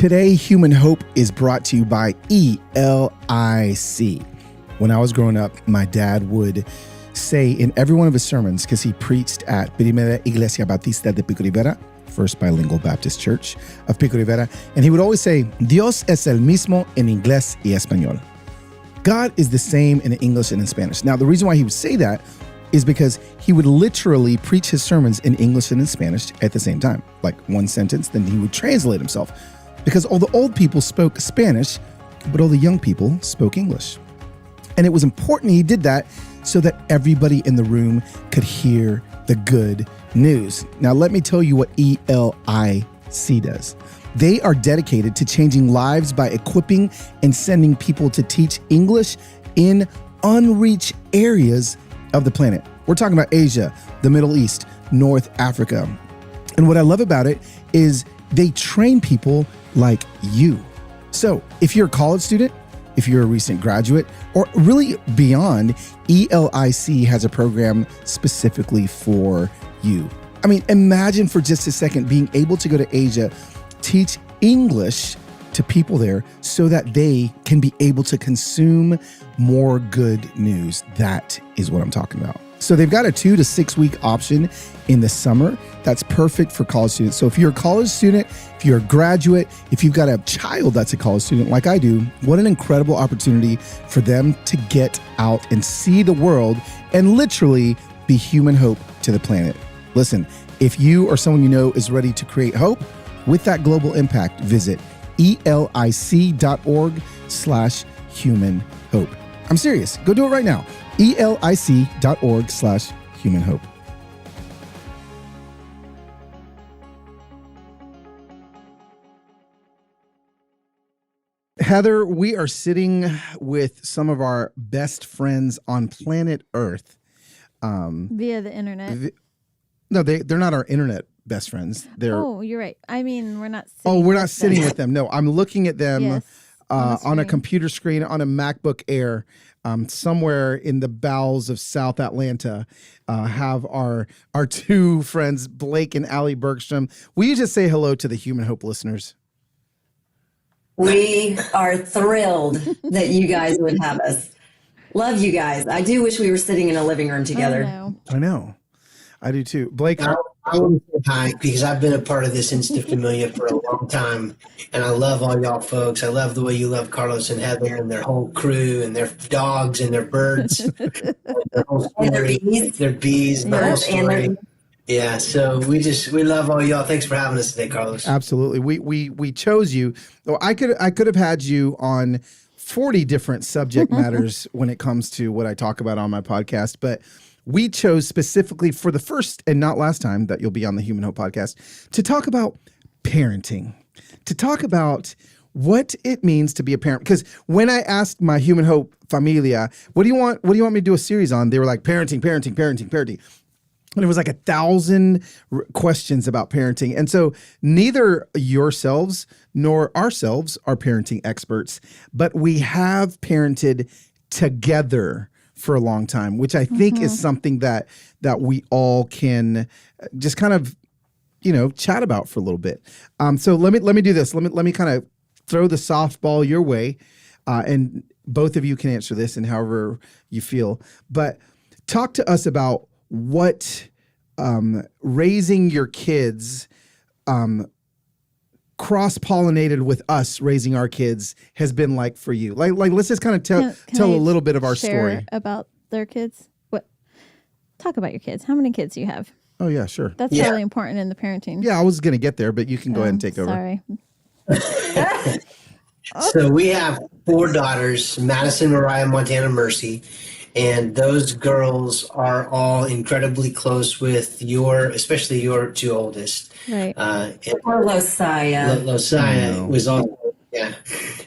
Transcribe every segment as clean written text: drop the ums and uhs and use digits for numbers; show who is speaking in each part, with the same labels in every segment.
Speaker 1: Today, Human Hope is brought to you by ELIC. When I was growing up, my dad would say in every one of his sermons, because he preached at Primera Iglesia Bautista de Pico Rivera, First Bilingual Baptist Church of Pico Rivera, and he would always say, Dios es el mismo en inglés y español. God is the same in English and in Spanish. Now, the reason why he would say that is because he would literally preach his sermons in English and in Spanish at the same time, like one sentence, then he would translate himself. Because all the old people spoke Spanish, but all the young people spoke English. And it was important he did that so that everybody in the room could hear the good news. Now, let me tell you what ELIC does. They are dedicated to changing lives by equipping and sending people to teach English in unreached areas of the planet. We're talking about Asia, the Middle East, North Africa. And what I love about it is they train people like you. So if you're a college student, if you're a recent graduate, or really beyond, ELIC has a program specifically for you. I mean, imagine for just a second being able to go to Asia, teach English to people there so that they can be able to consume more good news. That is what I'm talking about. So they've got a 2 to 6 week option in the summer. That's perfect for college students. So if you're a college student, if you're a graduate, if you've got a child that's a college student like I do, what an incredible opportunity for them to get out and see the world and literally be human hope to the planet. Listen, if you or someone you know is ready to create hope with that global impact, visit elic.org/human hope. I'm serious. Go do it right now. elic.org/human hope. Heather, we are sitting with some of our best friends on planet Earth.
Speaker 2: Via the internet.
Speaker 1: No, they're not our internet best friends.
Speaker 2: Oh, you're right. I mean, we're not sitting
Speaker 1: we're not sitting with them. No, I'm looking at them
Speaker 2: Yes,
Speaker 1: on a computer screen on a MacBook Air. Somewhere in the bowels of South Atlanta, have our two friends, Blake and Allie Bergstrom. Will you just say hello to the Human Hope listeners?
Speaker 3: We are thrilled that you guys would have us. Love you guys. I do wish we were sitting in a living room together.
Speaker 1: I know. I do too. Blake?
Speaker 4: I want to say hi because I've been a part of this Insta Familia for a long time, and I love all y'all folks. I love the way you love Carlos and Heather and their whole crew and their dogs and their birds, their whole story,
Speaker 3: And their bees.
Speaker 4: their bees, the whole
Speaker 3: Yep,
Speaker 4: story. Yeah, so we love all y'all. Thanks for having us today, Carlos.
Speaker 1: Absolutely. We chose you. Well, I could have had you on 40 different subject matters when it comes to what I talk about on my podcast, but we chose specifically for the first and not last time that you'll be on the Human Hope podcast to talk about parenting, to talk about what it means to be a parent. Because when I asked my Human Hope familia, what do you want me to do a series on? They were like, parenting. And it was like 1,000 questions about parenting. And so neither yourselves nor ourselves are parenting experts, but we have parented together for a long time, which I think is something that we all can just kind of, chat about for a little bit. So let me do this. Let me kind of throw the softball your way, and both of you can answer this in however you feel. But talk to us about what raising your kids cross-pollinated with us raising our kids has been like for you. Like let's just kind of tell a little bit of our story
Speaker 2: about their kids. Talk about your kids. How many kids do you have?
Speaker 1: Oh yeah, sure.
Speaker 2: That's really important in the parenting.
Speaker 1: Yeah, I was going to get there, but you can go ahead and take over.
Speaker 2: Sorry.
Speaker 4: So we have 4 daughters, Madison, Mariah, Montana, Mercy. And those girls are all incredibly close with especially your 2 oldest.
Speaker 2: Right.
Speaker 3: Or Losiah.
Speaker 4: Losiah was also, yeah.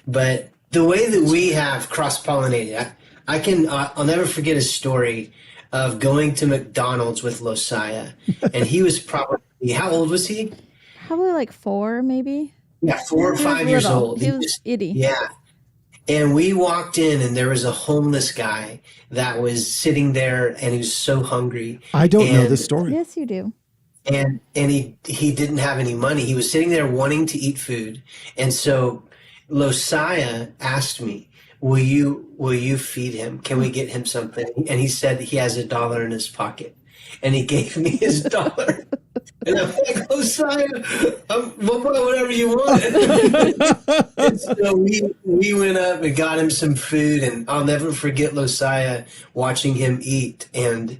Speaker 4: But the way that we have cross-pollinated, I'll never forget a story of going to McDonald's with Losiah. And he was probably, how old was he?
Speaker 2: Probably like 4, maybe.
Speaker 4: Yeah, 4 or 5 years old.
Speaker 2: He was itty.
Speaker 4: Yeah. And we walked in and there was a homeless guy that was sitting there and he was so hungry.
Speaker 1: I don't know this story.
Speaker 2: Yes, you do.
Speaker 4: and he didn't have any money. He was sitting there wanting to eat food, and so Losiah asked me, "Will you feed him? Can we get him something?" And he said he has $1 in his pocket, and he gave me his dollar. And I'm like, Losiah, whatever you want. And so we went up and got him some food, and I'll never forget Losiah watching him eat and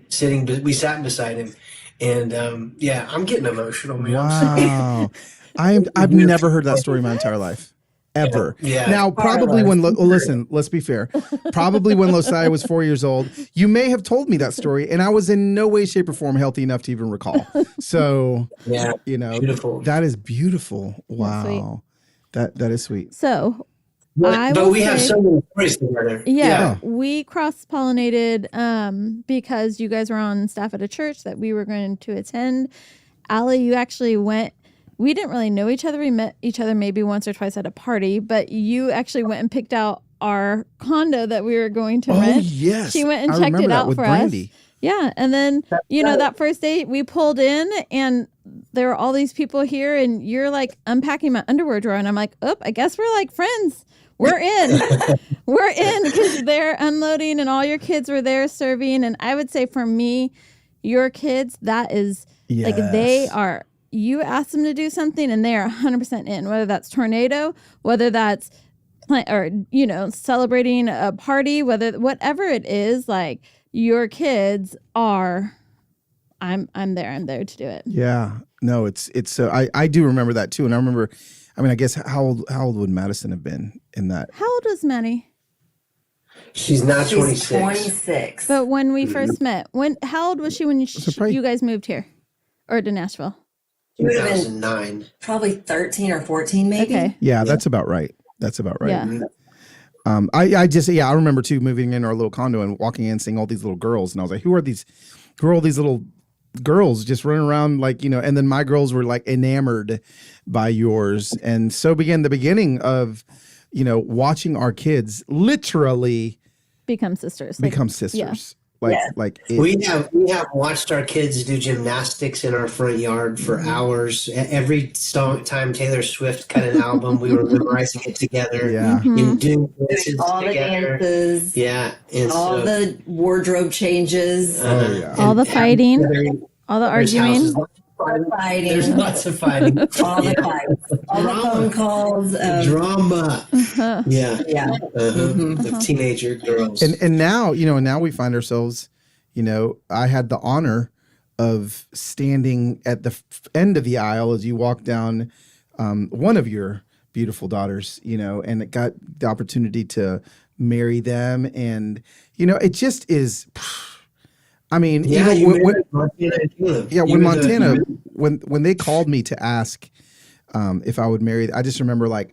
Speaker 4: we sat beside him. And yeah, I'm getting emotional, man.
Speaker 1: Wow. I've never heard that story in my entire life. Ever.
Speaker 4: Yeah.
Speaker 1: Now, probably listen, let's be fair. Probably when Losiah was 4 years old, you may have told me that story, and I was in no way, shape, or form healthy enough to even recall. So,
Speaker 4: Yeah, beautiful.
Speaker 1: That is beautiful. Wow. That is sweet.
Speaker 2: So,
Speaker 4: but we have so many stories together.
Speaker 2: Yeah, we cross-pollinated because you guys were on staff at a church that we were going to attend. Allie, you actually went. We didn't really know each other. We met each other maybe once or twice at a party, but you actually went and picked out our condo that we were going to rent.
Speaker 1: Oh, yes.
Speaker 2: She went and checked it out for
Speaker 1: Brandy.
Speaker 2: us. Yeah. And then, that first date we pulled in and there were all these people here and you're like unpacking my underwear drawer. And I'm like, I guess we're like friends. We're in. We're in because they're unloading and all your kids were there serving. And I would say for me, your kids, that is like they are. You ask them to do something and they are 100% in, whether that's tornado, whether that's celebrating a party, whatever it is, like your kids are, I'm there to do it.
Speaker 1: Yeah, no, it's so I do remember that too. And I remember, I guess how old would Madison have been in that?
Speaker 2: How old was Maddie?
Speaker 4: She's now 26.
Speaker 3: 26.
Speaker 2: But when we first met, how old was she when you guys moved here or to Nashville?
Speaker 4: 2009.
Speaker 3: Probably 13 or 14, maybe.
Speaker 2: Okay.
Speaker 1: Yeah, that's about right.
Speaker 2: Yeah.
Speaker 1: I remember too moving in our little condo and walking in, seeing all these little girls, and I was like, who are these little girls just running around and then my girls were like enamored by yours, and so began the beginning of watching our kids literally
Speaker 2: become sisters.
Speaker 1: Yeah.
Speaker 4: We have watched our kids do gymnastics in our front yard for hours. Every time Taylor Swift cut an album, we were memorizing it together.
Speaker 1: Yeah,
Speaker 4: and doing
Speaker 3: all
Speaker 4: together.
Speaker 3: The dances.
Speaker 4: Yeah, and
Speaker 3: all the wardrobe changes.
Speaker 2: All the fighting, all the arguing.
Speaker 3: There's
Speaker 4: lots of fighting.
Speaker 3: All the fights. All the phone calls.
Speaker 4: Drama. Yeah. The teenager girls.
Speaker 1: And now, now we find ourselves, I had the honor of standing at the end of the aisle as you walk down one of your beautiful daughters, and it got the opportunity to marry them. And, it just is... when Montana, when they called me to ask if I would marry, I just remember I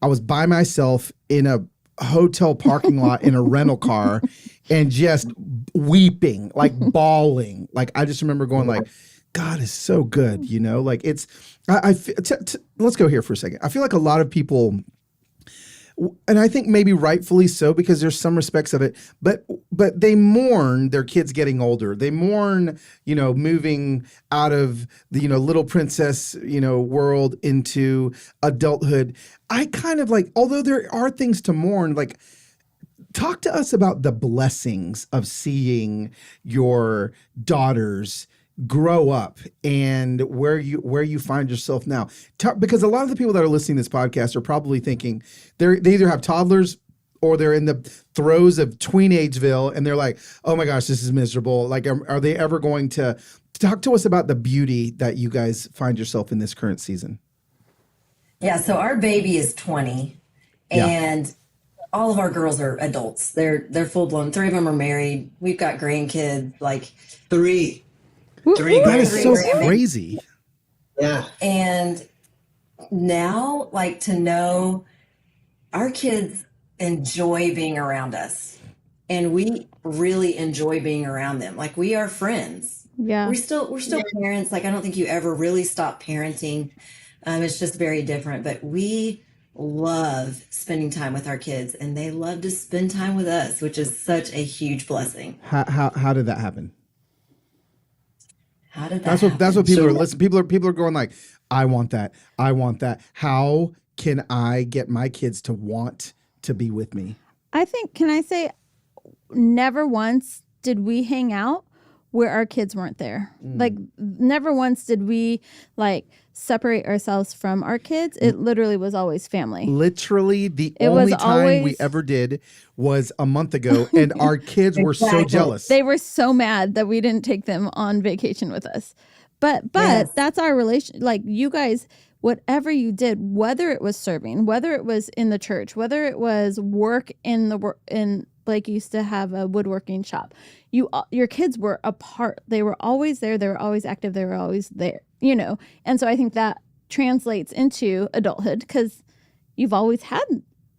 Speaker 1: was by myself in a hotel parking lot in a rental car and just weeping, bawling. I just remember going God is so good, it's. Let's go here for a second. I feel like a lot of people. And I think maybe rightfully so, because there's some respects of it, but they mourn their kids getting older. They mourn, moving out of the, little princess, world into adulthood. I kind of although there are things to mourn, talk to us about the blessings of seeing your daughters grow up and where you find yourself now. Because a lot of the people that are listening to this podcast are probably thinking they either have toddlers or they're in the throes of teenageville and they're like, oh my gosh, this is miserable. Are they ever going to talk to us about the beauty that you guys find yourself in this current season?
Speaker 3: Yeah. So our baby is 20 and all of our girls are adults. They're full blown. 3 of them are married. We've got grandkids,
Speaker 4: 3.
Speaker 1: That is so crazy.
Speaker 4: Yeah.
Speaker 3: And now, to know our kids enjoy being around us and we really enjoy being around them. We are friends.
Speaker 2: Yeah.
Speaker 3: We're still parents. I don't think you ever really stop parenting. It's just very different, but we love spending time with our kids and they love to spend time with us, which is such a huge blessing.
Speaker 1: How did that happen?
Speaker 3: How did that
Speaker 1: That's
Speaker 3: happen?
Speaker 1: what people are listening. People are going like, I want that. I want that. How can I get my kids to want to be with me?
Speaker 2: I think, can I say, never once did we hang out where our kids weren't there. Like, never once did we like separate ourselves from our kids. It literally was always family.
Speaker 1: Literally, the
Speaker 2: It
Speaker 1: only
Speaker 2: was
Speaker 1: time we
Speaker 2: always-
Speaker 1: ever did was a month ago, and our kids were so
Speaker 3: Exactly.
Speaker 1: jealous.
Speaker 2: They were so mad that we didn't take them on vacation with us. But
Speaker 3: Yes.
Speaker 2: that's our relation. Like, you guys, whatever you did, whether it was serving, whether it was in the church, whether it was work in Blake used to have a woodworking shop. Your kids were a part. They were always there. They were always active. They were always there, you know? And so I think that translates into adulthood, because you've always had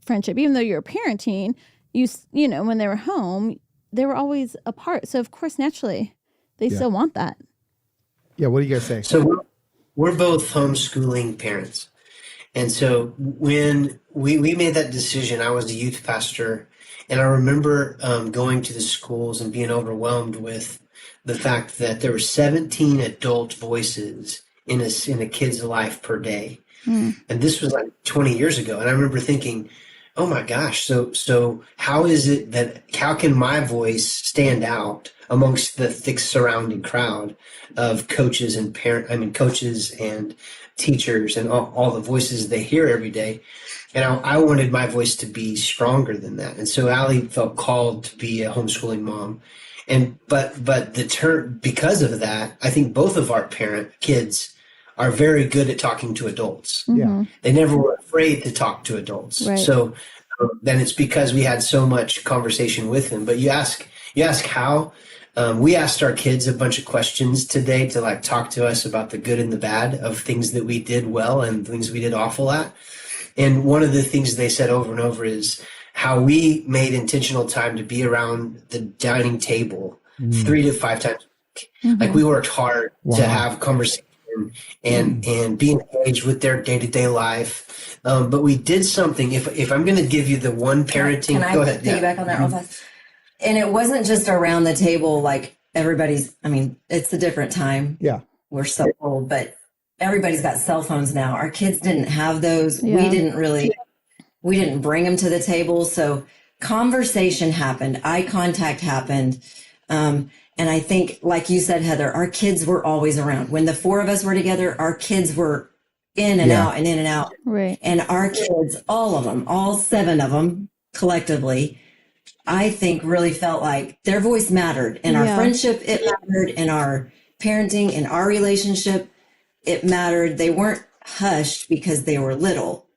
Speaker 2: friendship, even though you're parenting, you know, when they were home, they were always a part. So of course, naturally, they still want that.
Speaker 1: Yeah. What do you guys say?
Speaker 4: So we're both homeschooling parents. And so when we made that decision, I was the youth pastor, and I remember going to the schools and being overwhelmed with the fact that there were 17 adult voices in a kid's life per day. And this was like 20 years ago. And I remember thinking, oh my gosh, so how can my voice stand out amongst the thick surrounding crowd of coaches and coaches and teachers and all the voices they hear every day? And I wanted my voice to be stronger than that. And so Allie felt called to be a homeschooling mom. But because of that, I think both of our kids are very good at talking to adults.
Speaker 1: Yeah.
Speaker 4: They never were afraid to talk to adults.
Speaker 2: Right.
Speaker 4: So then it's because we had so much conversation with them. But you ask how. We asked our kids a bunch of questions today to like talk to us about the good and the bad of things that we did well and things we did awful at. And one of the things they said over and over is how we made intentional time to be around the dining table 3 to 5 times a week. Like, we worked hard to have conversation and be engaged with their day-to-day life. But we did something. If I'm going to give you the one parenting,
Speaker 3: Can I
Speaker 4: go ahead.
Speaker 3: piggyback on that real fast? And it wasn't just around the table, like it's a different time.
Speaker 1: Yeah.
Speaker 3: We're so old, but everybody's got cell phones now. Our kids didn't have those.
Speaker 2: Yeah.
Speaker 3: We didn't bring them to the table. So conversation happened, eye contact happened. And I think, like you said, Heather, our kids were always around. When the 4 of us were together, our kids were in and out and in and out.
Speaker 2: Right.
Speaker 3: And our kids, all of them, all 7 of them collectively, I think really felt like their voice mattered. In our friendship, it mattered. In our parenting, in our relationship, it mattered. They weren't hushed because they were little.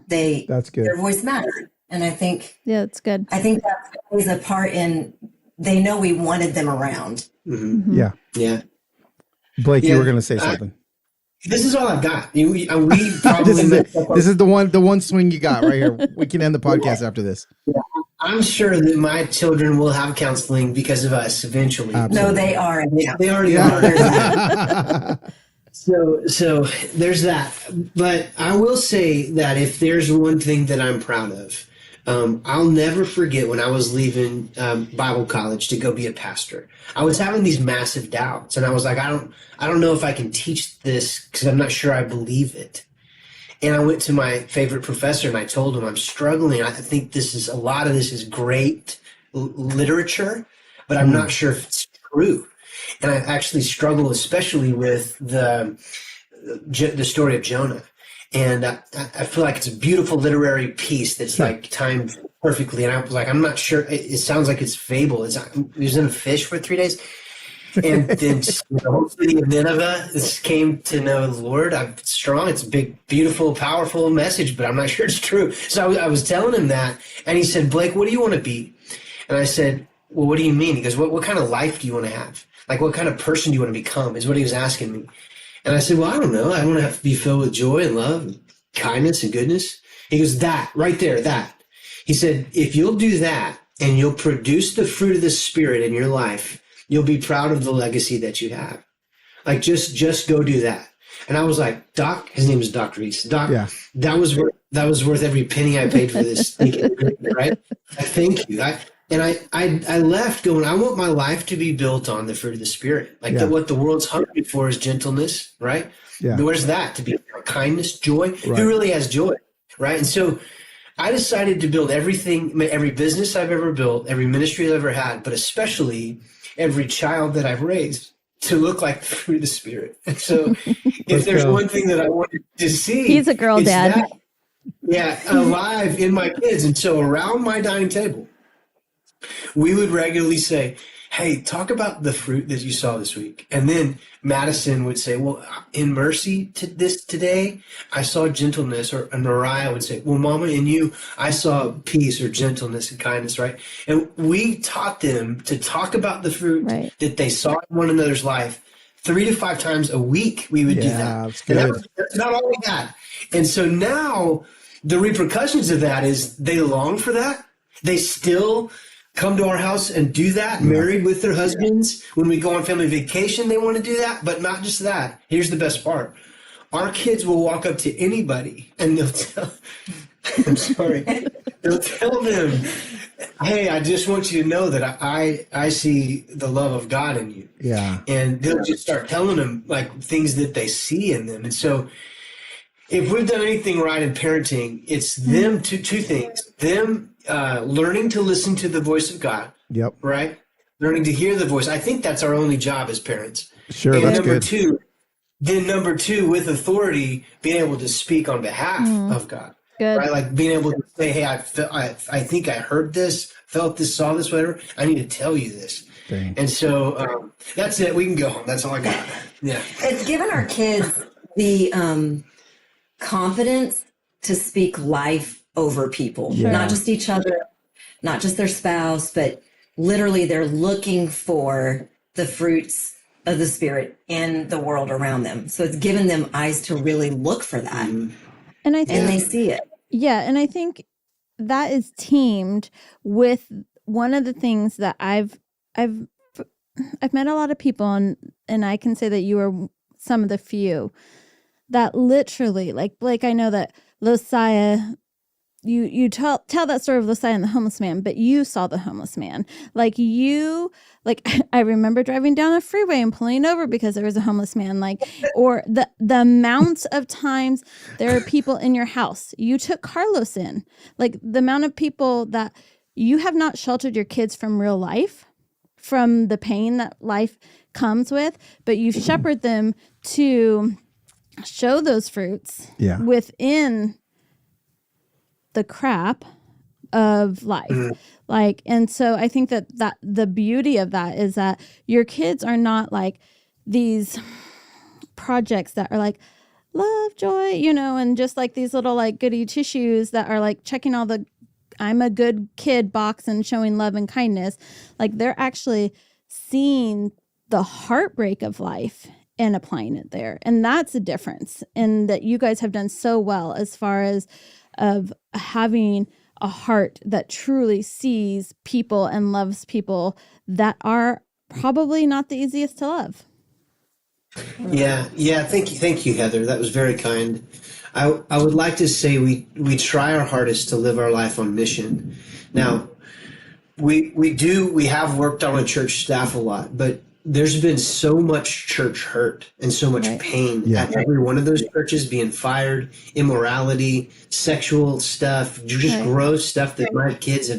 Speaker 1: That's good.
Speaker 3: Their voice mattered. And I think,
Speaker 2: it's good.
Speaker 3: I think that plays a part in, they know we wanted them around.
Speaker 1: Yeah.
Speaker 4: Yeah.
Speaker 1: Blake, you were going to say something.
Speaker 4: This is all I've got. We probably
Speaker 1: this is the one swing you got right here. We can end the podcast after this.
Speaker 4: I'm sure that my children will have counseling because of us eventually.
Speaker 3: No, they are.
Speaker 4: Yeah, they already are. So there's that. But I will say that if there's one thing that I'm proud of, I'll never forget when I was leaving Bible college to go be a pastor. I was having these massive doubts, and I was like, I don't know if I can teach this because I'm not sure I believe it. And I went to my favorite professor and I told him I'm struggling. I think a lot of this is great literature, but I'm not sure if it's true. And I actually struggle, especially with the story of Jonah. And I feel like it's a beautiful literary piece that's like timed perfectly. And I was like, I'm not sure. It sounds like it's fable. He was in a fish for 3 days. And then the whole city of Nineveh came to know the Lord. It's strong. It's a big, beautiful, powerful message, but I'm not sure it's true. So I was telling him that, and he said, Blake, what do you want to be? And I said, well, what do you mean? He goes, what kind of life do you want to have? Like, what kind of person do you want to become is what he was asking me. And I said, well, I don't know. I want to have to be filled with joy and love and kindness and goodness. He goes, that, right there, that. He said, if you'll do that and you'll produce the fruit of the Spirit in your life, you'll be proud of the legacy that you have. Like, just go do that. And I was like, Doc, his name is Doc Reese. Doc, that was worth every penny I paid for this. Right? Thank you. And I left going, I want my life to be built on the fruit of the Spirit. Like what the world's hungry for is gentleness, right?
Speaker 1: Yeah.
Speaker 4: Where's that? To be kindness, joy. Right. Who really has joy, right? And so I decided to build everything, every business I've ever built, every ministry I've ever had, but especially every child that I've raised to look like the fruit of the Spirit. And so if there's one thing that I wanted to see,
Speaker 2: he's a girl dad.
Speaker 4: Alive in my kids. And so around my dining table, we would regularly say, hey, talk about the fruit that you saw this week. And then Madison would say, well, in mercy to this today, I saw gentleness. Or Mariah would say, well, Mama, in you, I saw peace or gentleness and kindness, right? And we taught them to talk about the fruit that they saw in one another's life 3 to 5 times a week. We would do that.
Speaker 1: That's good.
Speaker 4: That's not all we had. And so now the repercussions of that is they long for that. They still come to our house and do that, married with their husbands. When we go on family vacation, they want to do that. But not just that. Here's the best part. Our kids will walk up to anybody and they'll tell, I'm sorry, they'll tell them, hey, I just want you to know that I see the love of God in you.
Speaker 1: Yeah.
Speaker 4: And they'll just start telling them like things that they see in them. And so if we've done anything right in parenting, it's them two things. Them learning to listen to the voice of God.
Speaker 1: Yep.
Speaker 4: Right? Learning to hear the voice. I think that's our only job as parents.
Speaker 1: Sure,
Speaker 4: and
Speaker 1: that's
Speaker 4: number
Speaker 1: good.
Speaker 4: Number two, with authority, being able to speak on behalf of God.
Speaker 2: Good.
Speaker 4: Right? Like being able to say, hey, I think I heard this, felt this, saw this, whatever. I need to tell you this.
Speaker 1: Dang.
Speaker 4: And so that's it. We can go home. That's all I got. Yeah.
Speaker 3: It's given our kids the confidence to speak life over people, not just each other, not just their spouse, but literally they're looking for the fruits of the Spirit in the world around them. So it's given them eyes to really look for that.
Speaker 2: And I think,
Speaker 3: and they see it.
Speaker 2: Yeah. And I think that is teamed with one of the things that I've met a lot of people, and I can say that you are some of the few that literally, like Blake, I know that Losiah, you tell that story of Losiah and the homeless man, but you saw the homeless man. I remember driving down a freeway and pulling over because there was a homeless man, or the amounts of times there are people in your house. You took Carlos in, the amount of people that you have not sheltered your kids from real life, from the pain that life comes with, but you shepherd them to show those fruits within the crap of life. And so I think that the beauty of that is that your kids are not like these projects that are like love, joy, and just like these little like goody tissues that are like checking all the I'm a good kid box and showing love and kindness. Like they're actually seeing the heartbreak of life and applying it there. And that's the difference. And that you guys have done so well as far as of having a heart that truly sees people and loves people that are probably not the easiest to love.
Speaker 4: Yeah. Thank you, Heather. That was very kind. I would like to say we try our hardest to live our life on mission. Now, we have worked on a church staff a lot, but there's been so much church hurt and so much pain at every one of those churches, being fired, immorality, sexual stuff, just gross stuff that my kids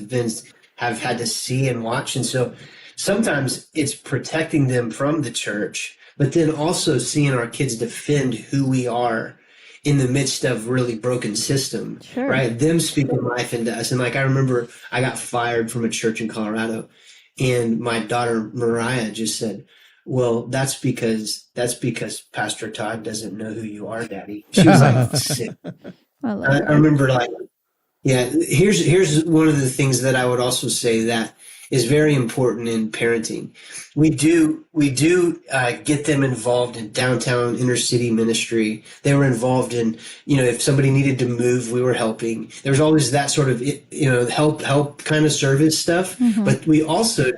Speaker 4: have had to see and watch. And so sometimes it's protecting them from the church, but then also seeing our kids defend who we are in the midst of really broken system, right? Them speaking life into us. And I remember I got fired from a church in Colorado, and my daughter Mariah just said, well, that's because Pastor Todd doesn't know who you are, Daddy. She was like sick. I remember here's one of the things that I would also say that is very important in parenting. We do get them involved in downtown inner city ministry. They were involved in, if somebody needed to move, we were helping. There's always that sort of, help kind of service stuff. Mm-hmm. But we also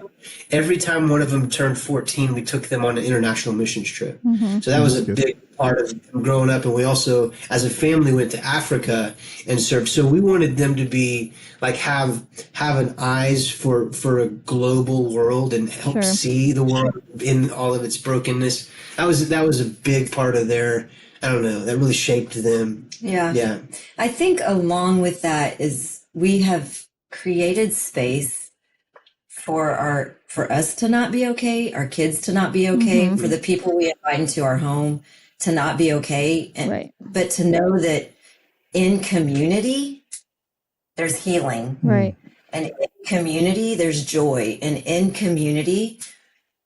Speaker 4: every time one of them turned 14, we took them on an international missions trip. So that was a big part of them growing up. And we also, as a family, went to Africa and served. So we wanted them to be like, have an eyes for a global world and help see the world in all of its brokenness. That was a big part of their, I don't know, that really shaped them.
Speaker 3: Yeah. I think along with that is we have created space for us to not be okay, our kids to not be okay, for the people we invite into our home to not be okay. But to know that in community, there's healing.
Speaker 2: Right.
Speaker 3: And in community, there's joy. And in community,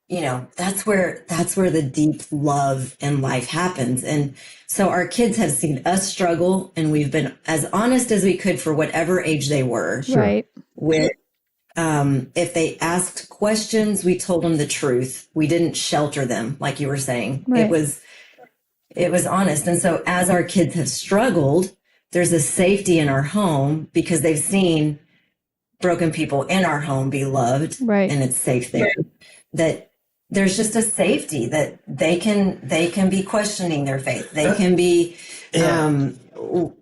Speaker 3: you know, that's where the deep love and life happens. And so our kids have seen us struggle, and we've been as honest as we could for whatever age they were.
Speaker 2: Right.
Speaker 3: With, if they asked questions, we told them the truth. We didn't shelter them, like you were saying.
Speaker 2: Right.
Speaker 3: It was honest. And so as our kids have struggled, there's a safety in our home because they've seen broken people in our home be loved,
Speaker 2: right,
Speaker 3: and it's safe there. That there's just a safety that they can be questioning their faith. They can be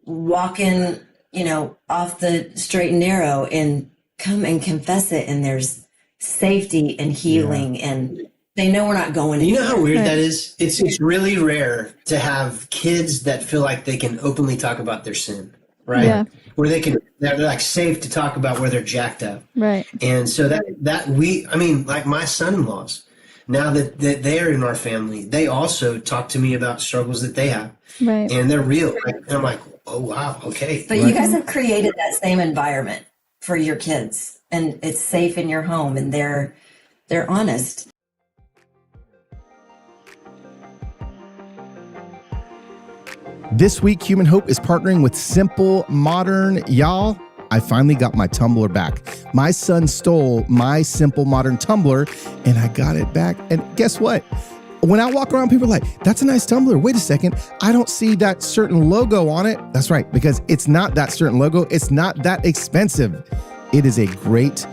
Speaker 3: walking, you know, off the straight and narrow and come and confess it. And there's safety and healing, and they know we're not going.
Speaker 4: You know how weird that is? It's really rare to have kids that feel like they can openly talk about their sin, right?
Speaker 2: Yeah.
Speaker 4: Where they're like safe to talk about where they're jacked up.
Speaker 2: Right.
Speaker 4: And so like my son-in-laws, now that they're in our family, they also talk to me about struggles that they have.
Speaker 2: Right.
Speaker 4: And they're real. And I'm like, oh, wow, okay.
Speaker 3: But you guys have created that same environment for your kids, and it's safe in your home, and they're honest.
Speaker 1: This week, Human Hope is partnering with Simple Modern. Y'all, I finally got my tumbler back. My son stole my Simple Modern tumbler, and I got it back. And guess what? When I walk around, people are like, that's a nice tumbler. Wait a second. I don't see that certain logo on it. That's right, because it's not that certain logo. It's not that expensive. It is a great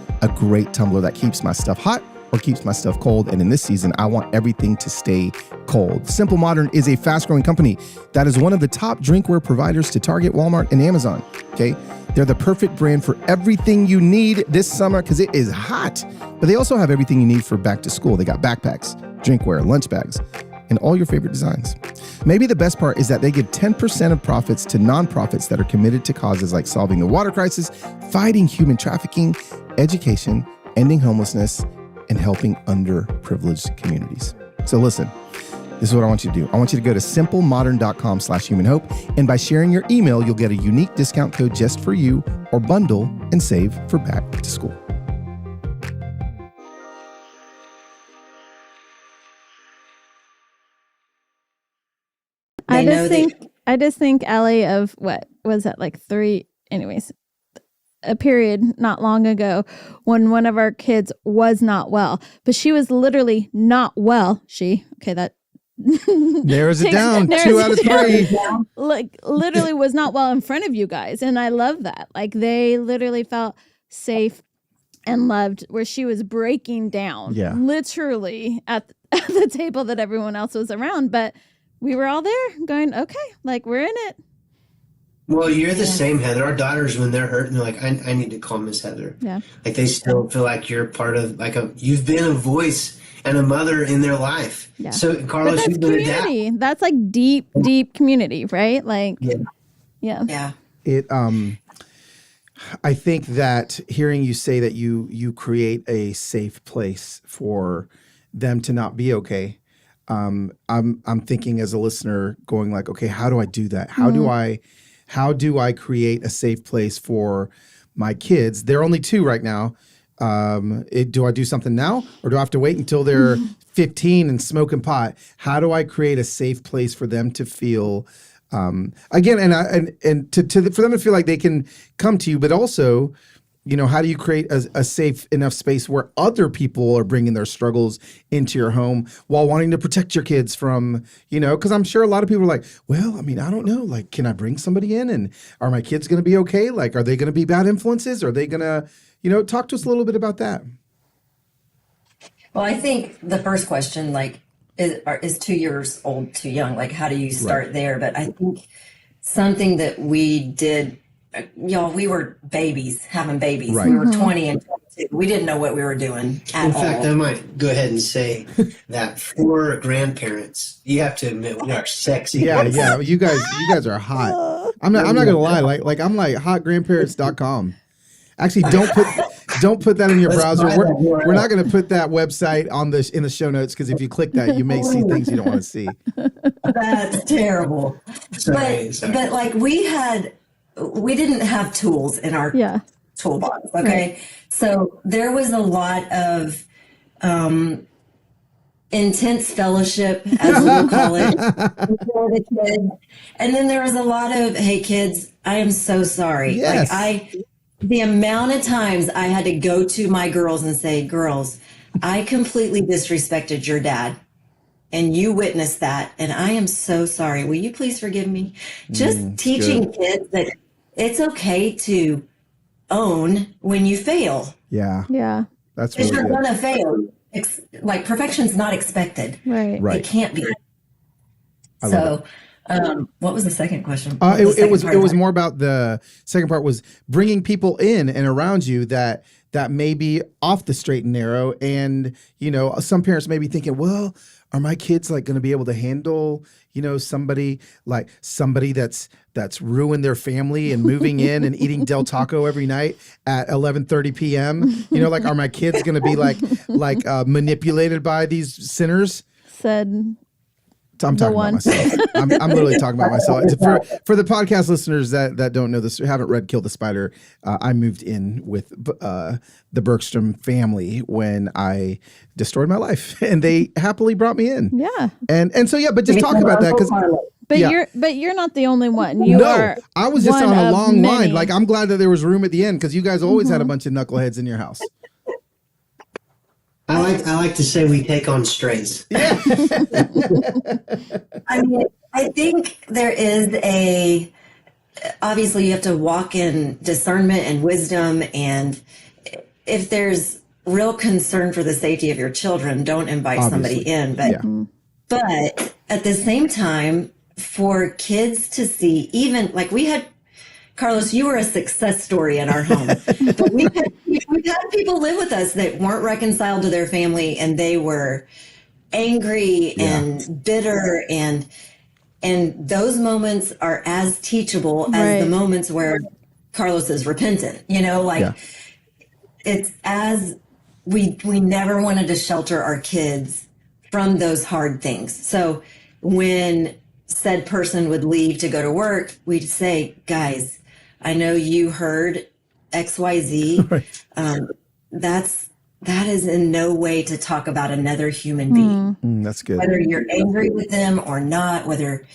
Speaker 1: tumbler that keeps my stuff hot or keeps my stuff cold. And in this season, I want everything to stay cold. Simple Modern is a fast-growing company that is one of the top drinkware providers to Target, Walmart, and Amazon. Okay, they're the perfect brand for everything you need this summer because it is hot. But they also have everything you need for back to school. They got backpacks, drinkware, lunch bags, and all your favorite designs. Maybe the best part is that they give 10% of profits to nonprofits that are committed to causes like solving the water crisis, fighting human trafficking, education, ending homelessness, and helping underprivileged communities. So listen, this is what I want you to do. I want you to go to simplemodern.com/humanhope. And by sharing your email, you'll get a unique discount code just for you or bundle and save for back to school.
Speaker 2: I just think Allie of what was that, like 3, anyways, a period not long ago when one of our kids was not well, but she was literally not well. That
Speaker 1: There's it down. 2 out of 3.
Speaker 2: Like literally was not well in front of you guys. And I love that. Like they literally felt safe and loved, where she was breaking down literally at the table that everyone else was around. But we were all there going, okay, like we're in it.
Speaker 4: Well, you're the same, Heather. Our daughters, when they're hurt, and they're like, I need to call Miss Heather.
Speaker 2: Yeah.
Speaker 4: Like they still feel like you're part of, you've been a voice and a mother in their life. Yeah. So Carlos, you've been a dad.
Speaker 2: That's like deep community, right? Like, yeah.
Speaker 1: It, I think that hearing you say that you create a safe place for them to not be okay. I'm thinking as a listener going like, okay, how do I do that? How do I create a safe place for my kids? They're only 2 right now. Do I do something now, or do I have to wait until they're 15 and smoking pot? How do I create a safe place for them to feel, again, and for them to feel like they can come to you, but also, you know, how do you create a safe enough space where other people are bringing their struggles into your home while wanting to protect your kids from, you know, because I'm sure a lot of people are like, well, I mean, I don't know, like, can I bring somebody in, and are my kids going to be okay? Like, are they going to be bad influences? Are they going to, you know, talk to us a little bit about that.
Speaker 3: Well, I think the first question, like, is 2 years old too young? Like, how do you start there? But I think something that we did, y'all, we were babies, having babies.
Speaker 1: Right.
Speaker 3: We were 20 and 22. We didn't know what we were doing at
Speaker 4: In fact,
Speaker 3: all.
Speaker 4: I might go ahead and say that for grandparents, you have to admit we are sexy.
Speaker 1: Yeah. You guys are hot. I'm not gonna lie. Like I'm like hotgrandparents.com. Actually, don't put that in your browser. We're not going to put that website in the show notes, because if you click that, you may see things you don't want to see.
Speaker 3: That's terrible.
Speaker 4: Sorry.
Speaker 3: But like we didn't have tools in our toolbox. Okay. Right. So there was a lot of intense fellowship, as we'll call it, for the kids. And then there was a lot of, hey kids, I am so sorry.
Speaker 1: Yes.
Speaker 3: Like the amount of times I had to go to my girls and say, girls, I completely disrespected your dad. And you witnessed that. And I am so sorry. Will you please forgive me? Just teaching kids that it's okay to own when you fail.
Speaker 1: Yeah.
Speaker 2: Yeah.
Speaker 1: That's really
Speaker 3: you're
Speaker 1: good.
Speaker 3: going to fail. Like perfection's not expected.
Speaker 2: Right.
Speaker 3: It can't be. So what was the second question?
Speaker 1: It was more about the second part was bringing people in and around you that may be off the straight and narrow. And, some parents may be thinking, well, are my kids like going to be able to handle, somebody that's ruined their family and moving in and eating Del Taco every night at 11:30 p.m. Like, are my kids going to be like manipulated by these sinners? I'm talking about myself. I'm literally talking about myself. For the podcast listeners that don't know this, haven't read Kill the Spider, I moved in with the Bergstrom family when I destroyed my life, and they happily brought me in.
Speaker 2: Yeah.
Speaker 1: And so but just talk about that, because.
Speaker 2: But you're not the only one. You are.
Speaker 1: I was just on a long
Speaker 2: many.
Speaker 1: line. Like, I'm glad that there was room at the end, because you guys always had a bunch of knuckleheads in your house.
Speaker 4: I like to say we take on strays.
Speaker 3: I mean, I think there is obviously you have to walk in discernment and wisdom. And if there's real concern for the safety of your children, don't invite somebody in. But at the same time, for kids to see, even like we had, Carlos, you were a success story in our home. But we've had people live with us that weren't reconciled to their family, and they were angry and bitter, and those moments are as teachable as the moments where Carlos is repentant. It's as we never wanted to shelter our kids from those hard things. So when said person would leave to go to work, we'd say, guys, I know you heard XYZ. That is in no way to talk about another human being.
Speaker 1: That's good.
Speaker 3: Whether you're angry with them or not, whether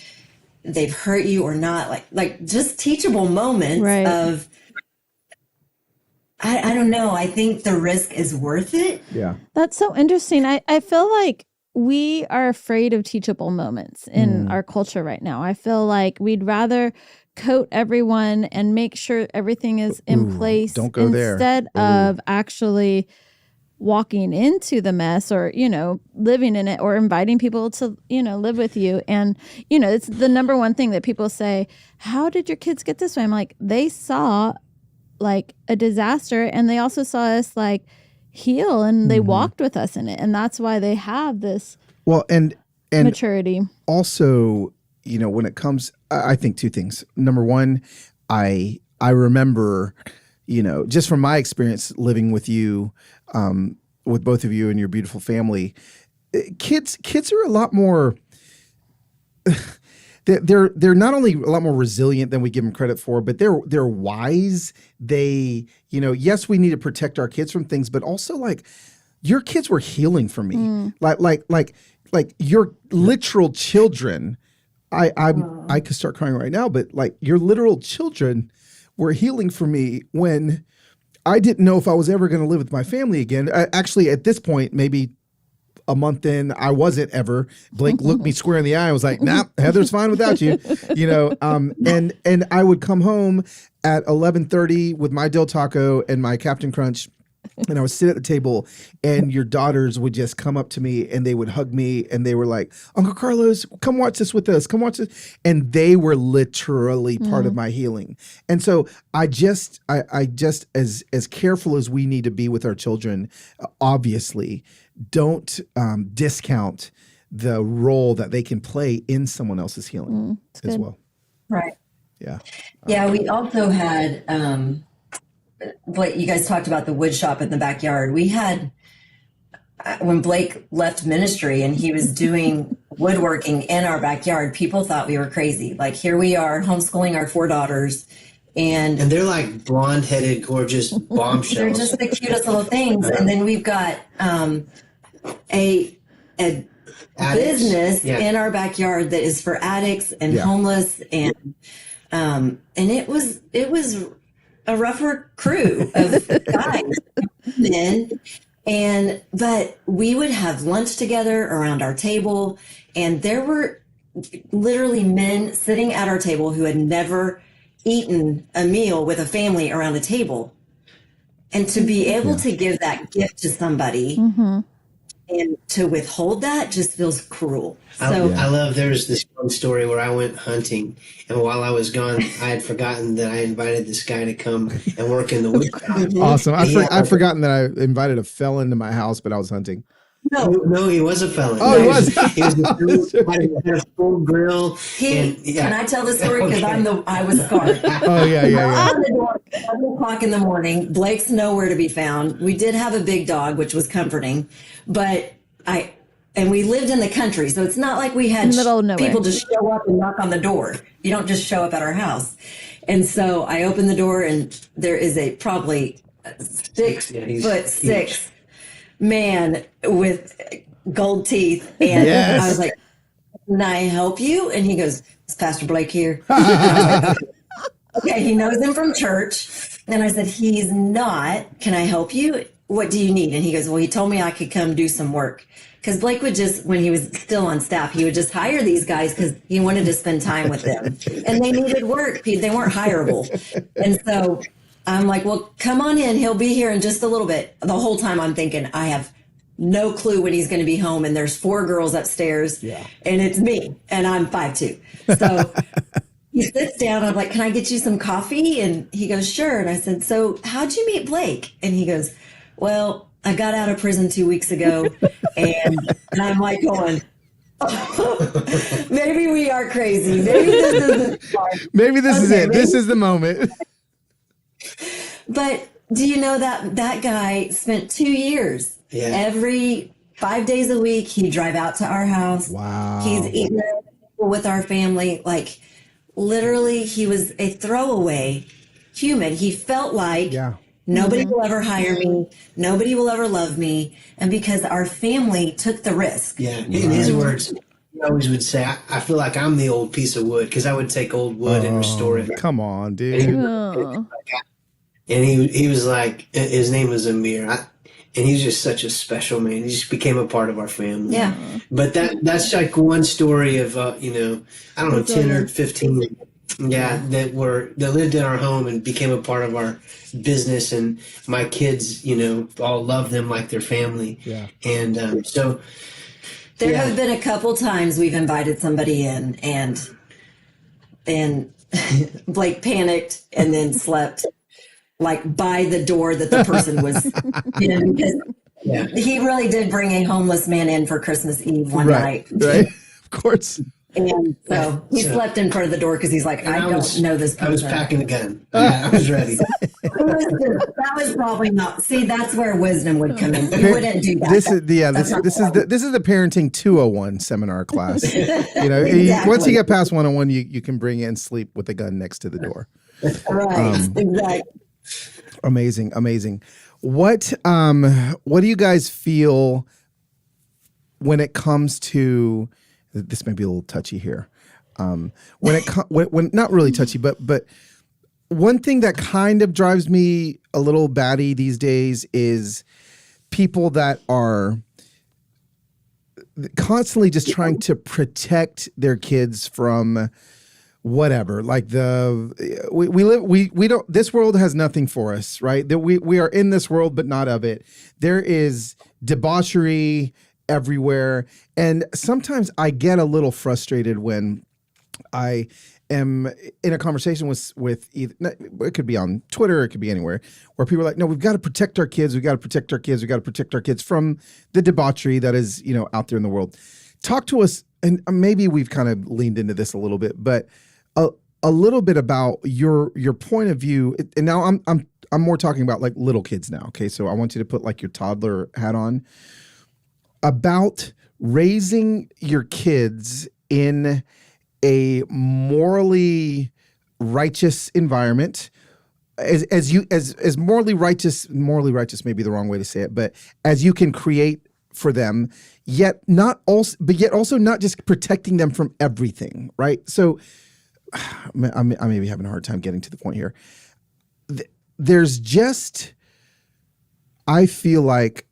Speaker 3: they've hurt you or not, like just teachable moments of, I don't know. I think the risk is worth it.
Speaker 1: Yeah.
Speaker 2: That's so interesting. I feel like we are afraid of teachable moments in our culture right now. I feel like we'd rather coat everyone and make sure everything is in place.
Speaker 1: Don't go there.
Speaker 2: Instead of actually walking into the mess or, living in it, or inviting people to, live with you. And, it's the number one thing that people say, how did your kids get this way? I'm like, they saw like a disaster, and they also saw us like heal, and they walked with us in it. And that's why they have this
Speaker 1: and
Speaker 2: maturity.
Speaker 1: Also, when it comes, I think two things. Number one, I remember, just from my experience living with you, with both of you and your beautiful family, kids are a lot more, they're not only a lot more resilient than we give them credit for, but they're wise. They, yes, we need to protect our kids from things, but also like your kids were healing for me. Like your literal children. I could start crying right now, but like your literal children were healing for me when I didn't know if I was ever going to live with my family again. Actually, at this point, maybe a month in, I wasn't ever. Blake looked me square in the eye. I was like, nah, Heather's fine without you, and I would come home at 11:30 with my Del Taco and my Captain Crunch and I would sit at the table, and your daughters would just come up to me and they would hug me, and they were like, Uncle Carlos, come watch this with us. Come watch this. And they were literally part of my healing. And so I just as careful as we need to be with our children, obviously, don't discount the role that they can play in someone else's healing as well.
Speaker 3: Right.
Speaker 1: Yeah.
Speaker 3: Yeah. We also had, Blake, you guys talked about the wood shop in the backyard. We had, when Blake left ministry and he was doing woodworking in our backyard, people thought we were crazy. Like, here we are homeschooling our 4 daughters. And
Speaker 4: they're like blonde-headed, gorgeous bombshells.
Speaker 3: They're just the cutest little things. And then we've got a business in our backyard that is for addicts and homeless, and it was a rougher crew of guys, men, but we would have lunch together around our table, and there were literally men sitting at our table who had never eaten a meal with a family around a table, and to be able to give that gift to somebody. And to withhold that just feels cruel. So
Speaker 4: I love, there's this one story where I went hunting, and while I was gone, I had forgotten that I invited this guy to come and work in the wood shop.
Speaker 1: Awesome. I've forgotten that I invited a felon to my house, but I was hunting.
Speaker 4: No, he was a felon.
Speaker 1: Oh, he was.
Speaker 4: He was had a full grill.
Speaker 3: Can I tell the story? Because I was scarred.
Speaker 1: Oh, yeah.
Speaker 3: On the door, 7 o'clock in the morning. Blake's nowhere to be found. We did have a big dog, which was comforting, but we lived in the country, so it's not like we had people just show up and knock on the door. You don't just show up at our house. And so I opened the door, and there is a probably 6'6" man with gold teeth. And I was like, can I help you? And he goes, is Pastor Blake here? Okay, he knows him from church. And I said, he's not. Can I help you? What do you need? And he goes, well, he told me I could come do some work. Because Blake would just, when he was still on staff, he would just hire these guys because he wanted to spend time with them. And they needed work. They weren't hireable. And so I'm like, well, come on in. He'll be here in just a little bit. The whole time I'm thinking, I have no clue when he's going to be home. And there's 4 girls upstairs. And it's me. And I'm 5'2". So he sits down. I'm like, can I get you some coffee? And he goes, sure. And I said, so how'd you meet Blake? And he goes, well, I got out of prison 2 weeks ago. And I'm like going, maybe we are crazy. Maybe this isn't.
Speaker 1: Maybe this is it. This is the moment.
Speaker 3: But do you know that guy spent 2 years, every 5 days a week, he'd drive out to our house.
Speaker 1: Wow.
Speaker 3: He's eating with our family. Like, literally, he was a throwaway human. He felt like nobody will ever hire me. Nobody will ever love me. And because our family took the risk.
Speaker 4: Yeah. In his words, he always would say, I feel like I'm the old piece of wood, because I would take old wood and restore it.
Speaker 1: Come on, dude.
Speaker 4: And he was like, his name was Amir. And he's just such a special man. He just became a part of our family.
Speaker 3: Yeah.
Speaker 4: But that's like one story of, I don't know, 10 or 15 that lived in our home and became a part of our business, and my kids, all love them like their family. Yeah. And so
Speaker 3: there have been a couple times we've invited somebody in, and Blake panicked and then slept like by the door that the person was in, because he really did bring a homeless man in for Christmas Eve one night.
Speaker 1: Right. Of course.
Speaker 3: And so he slept in front of the door because he's like, I don't know this person.
Speaker 4: I was packing a gun. I was ready.
Speaker 3: That was probably not. See, that's where wisdom would come in. You wouldn't do that.
Speaker 1: This is the parenting 201 seminar class. Exactly. Once you get past 101, you can bring in sleep with a gun next to the door.
Speaker 3: Right. Exactly.
Speaker 1: Amazing. What do you guys feel when it comes to, this may be a little touchy here. When not really touchy, but one thing that kind of drives me a little batty these days is people that are constantly just trying to protect their kids from whatever, like we don't, this world has nothing for us, right? That we are in this world, but not of it. There is debauchery everywhere. And sometimes I get a little frustrated when I am in a conversation with either, it could be on Twitter, it could be anywhere, where people are like, no, we've got to protect our kids. We've got to protect our kids. We've got to protect our kids from the debauchery that is, out there in the world. Talk to us, and maybe we've kind of leaned into this a little bit, but a little bit about your point of view. And now I'm more talking about like little kids now. Okay. So I want you to put like your toddler hat on, about raising your kids in a morally righteous environment, as morally righteous may be the wrong way to say it, but as you can create for them, yet also not just protecting them from everything, right? So I may be having a hard time getting to the point here. There's just, I feel like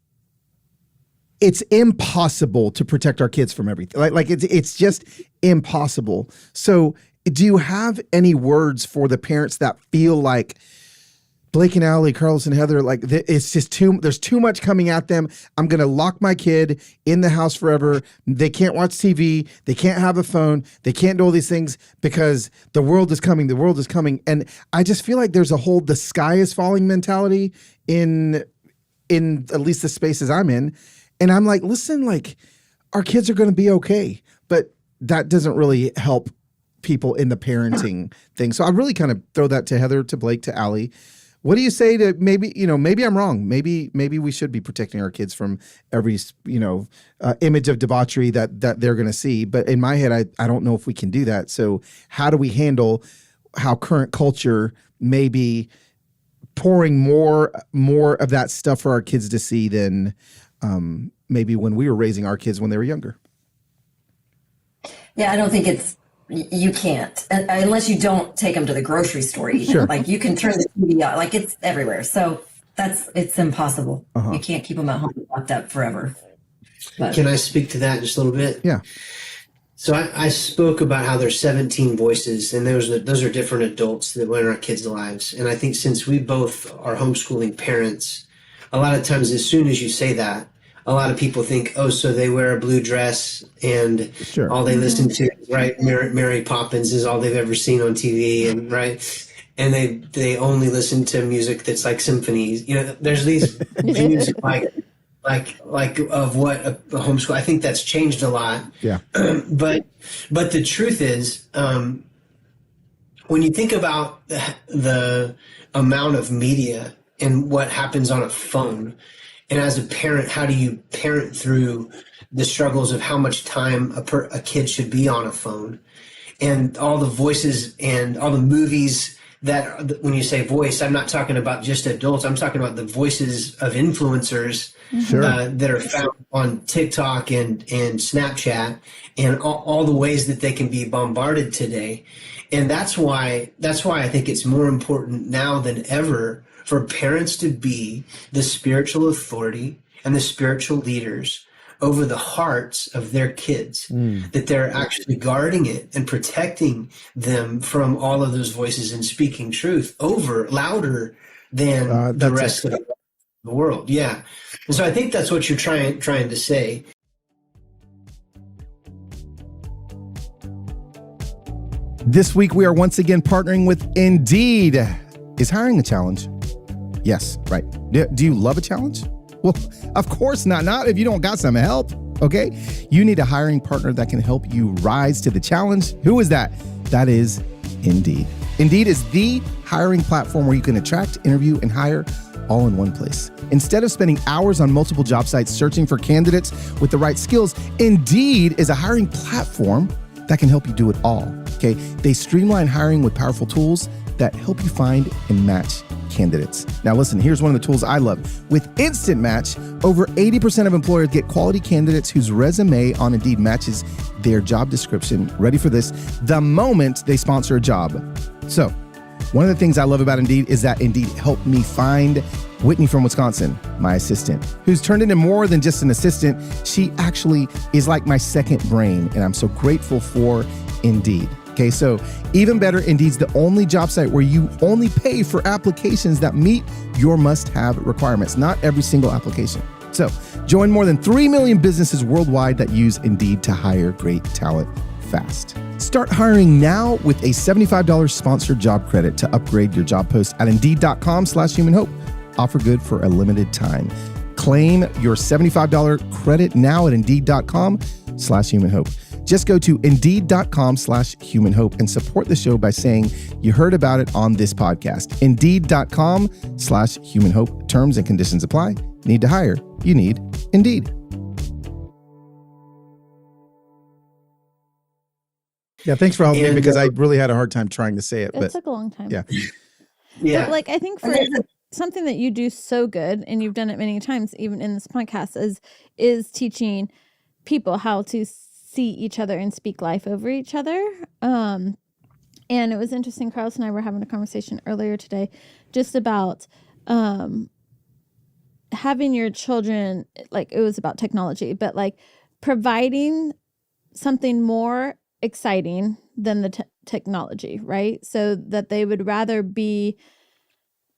Speaker 1: it's impossible to protect our kids from everything. Like it's just impossible. So do you have any words for the parents that feel like Blake and Allie, Carlos and Heather, like it's just there's too much coming at them. I'm going to lock my kid in the house forever. They can't watch TV. They can't have a phone. They can't do all these things because the world is coming. The world is coming. And I just feel like there's a whole, the sky is falling mentality in at least the spaces I'm in. And I'm like, listen, like our kids are going to be okay, but that doesn't really help people in the parenting thing. So I really kind of throw that to Heather, to Blake, to Allie. What do you say to maybe I'm wrong. Maybe we should be protecting our kids from every, image of debauchery that they're going to see. But in my head, I don't know if we can do that. So how do we handle how current culture may be pouring more of that stuff for our kids to see than maybe when we were raising our kids when they were younger?
Speaker 3: Yeah, I don't think you can't, unless you don't take them to the grocery store.
Speaker 1: Sure.
Speaker 3: Like you can turn the TV on, like it's everywhere. So it's impossible. Uh-huh. You can't keep them at home locked up forever. But.
Speaker 4: Can I speak to that just a little bit?
Speaker 1: Yeah.
Speaker 4: So I spoke about how there's 17 voices, and those are different adults that went in our kids' lives. And I think since we both are homeschooling parents, a lot of times as soon as you say that, a lot of people think, oh, so they wear a blue dress and
Speaker 1: sure.
Speaker 4: all they listen to, right? Mary Poppins is all they've ever seen on TV, and right, and they only listen to music that's like symphonies. There's these views like of what a homeschool. I think that's changed a lot.
Speaker 1: Yeah.
Speaker 4: But the truth is, when you think about the amount of media and what happens on a phone. And as a parent, how do you parent through the struggles of how much time a kid should be on a phone, and all the voices and all the movies that, when you say voice, I'm not talking about just adults. I'm talking about the voices of influencers
Speaker 1: sure.
Speaker 4: That are found on TikTok and Snapchat, and all the ways that they can be bombarded today. And that's why I think it's more important now than ever for parents to be the spiritual authority and the spiritual leaders over the hearts of their kids, that they're actually guarding it and protecting them from all of those voices and speaking truth louder than the rest of the world. Yeah. And so I think that's what you're trying to say.
Speaker 1: This week, we are once again partnering with Indeed. Is hiring a challenge? Yes, right. Do you love a challenge? Well, of course not. Not if you don't got some help, okay? You need a hiring partner that can help you rise to the challenge. Who is that? That is Indeed. Indeed is the hiring platform where you can attract, interview, and hire all in one place. Instead of spending hours on multiple job sites searching for candidates with the right skills, Indeed is a hiring platform that can help you do it all, okay? They streamline hiring with powerful tools that help you find and match candidates. Now listen, here's one of the tools I love. With Instant Match, over 80% of employers get quality candidates whose resume on Indeed matches their job description. Ready for this? The moment they sponsor a job. So, one of the things I love about Indeed is that Indeed helped me find Whitney from Wisconsin, my assistant, who's turned into more than just an assistant. She actually is like my second brain, and I'm so grateful for Indeed. Okay, so even better, Indeed's the only job site where you only pay for applications that meet your must-have requirements, not every single application. So join more than 3 million businesses worldwide that use Indeed to hire great talent fast. Start hiring now with a $75 sponsored job credit to upgrade your job post at Indeed.com/humanhope. Offer good for a limited time. Claim your $75 credit now at Indeed.com/humanhope. Just go to Indeed.com/humanhope and support the show by saying you heard about it on this podcast. Indeed.com/humanhope. Terms and conditions apply. Need to hire? You need Indeed. Yeah, thanks for helping me because I really had a hard time trying to say it.
Speaker 2: It took a long time.
Speaker 1: Yeah.
Speaker 4: Yeah.
Speaker 2: But like, I think for something that you do so good, and you've done it many times, even in this podcast, is teaching people how to see each other and speak life over each other. And it was interesting. Carlos and I were having a conversation earlier today just about having your children, like it was about technology, but like providing something more exciting than the technology, right? So that they would rather be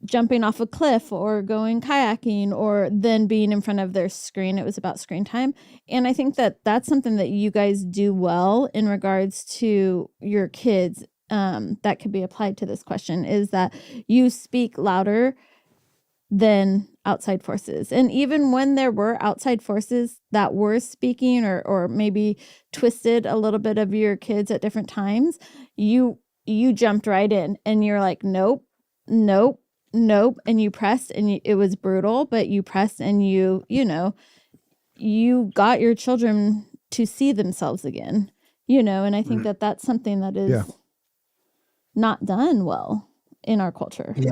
Speaker 2: jumping off a cliff or going kayaking or then being in front of their screen. It was about screen time. And I think that that's something that you guys do well in regards to your kids, that could be applied to this question, is that you speak louder than outside forces. And even when there were outside forces that were speaking or maybe twisted a little bit of your kids at different times, you jumped right in and you're like, nope, nope, nope. And you pressed and it was brutal, but you pressed and you got your children to see themselves again, and I think that that's something that is not done well in our culture.
Speaker 4: Yeah.